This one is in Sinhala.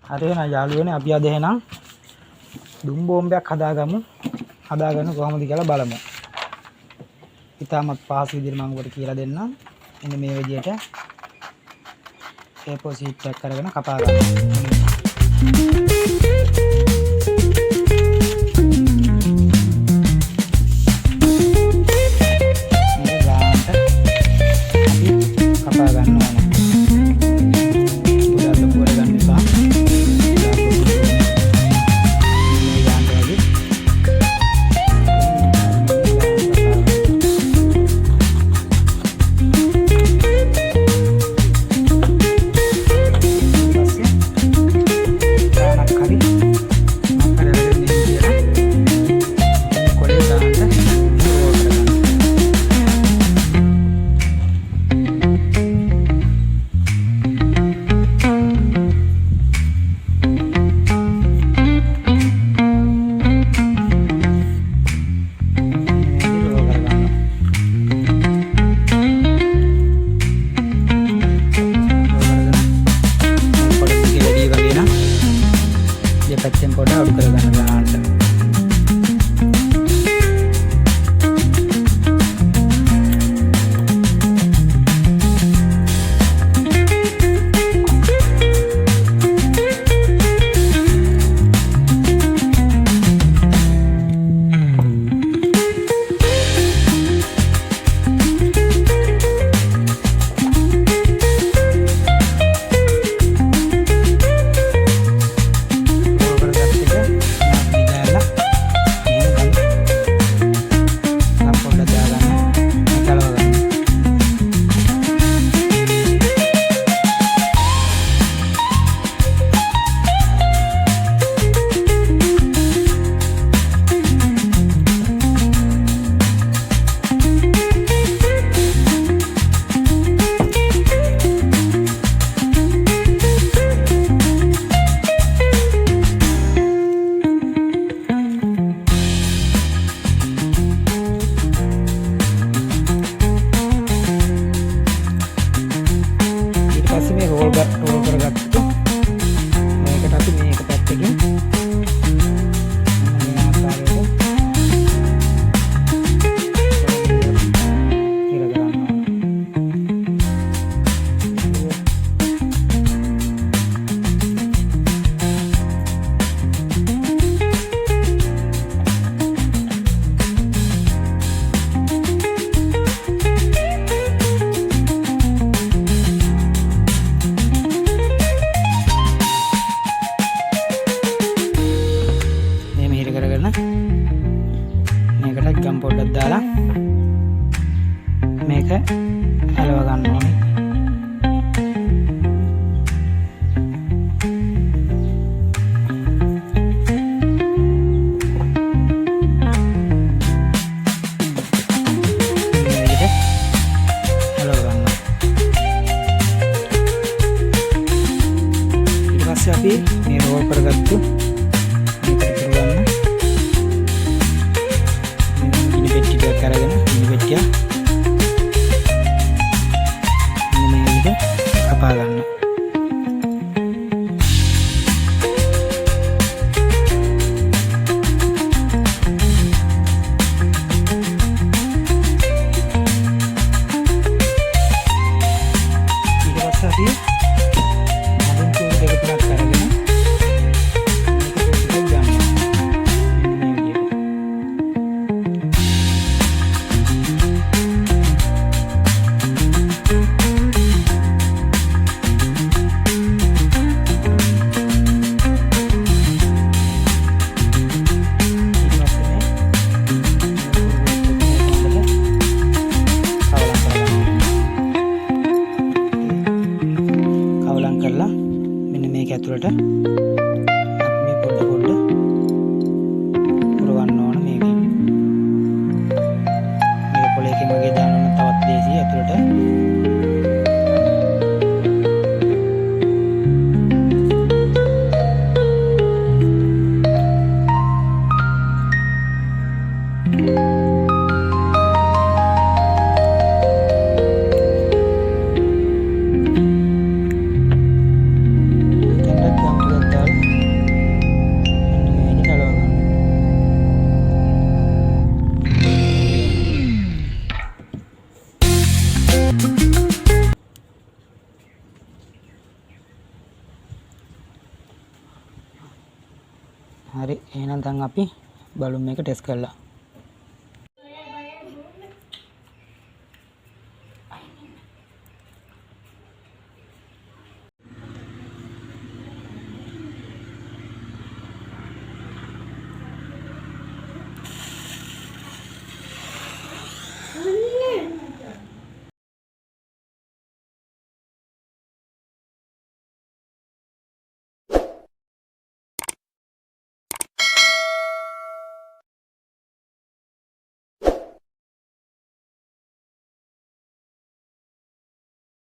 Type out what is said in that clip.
හරි එහෙනම් යාළුවනේ අපි අද එහෙනම් දුම් බෝම්බයක් හදාගමු. හදාගන්න කොහොමද කියලා බලමු. ඉතාමත් පහසු විදිහට මම ඔබට කියලා දෙන්නම්. මෙන්න මේ විදිහට A4 sheet එකක් අරගෙන කපා ගන්න. පැත්තෙන් පොඩ අඩු කරගන්න ගන්නට. මේකට ගම් පොඩ්ඩක් දාලා මේක හලව ගන්න ඕනේ. ඊට පස්සේ අපි මේ රෝල් කරගත්තු කරගෙන ඉනිපෙට්ටිය මේ විදිහට කපා ගන්න. ඊට පස්සේ අපි මඩුන් චූර් දෙක තුනක් කරගෙන මේක ටිකක් ගන්නවා. ඇතුළට අපි මේ පොඩ පුරවන්න ඕන මේකෙන්. මේක පොලේකින් වගේ දාන්න ඕන තවත් දේසි ඇතුළට. එහෙනම් දැන් අපි බලමු මේක ටෙස්ට් කරලා.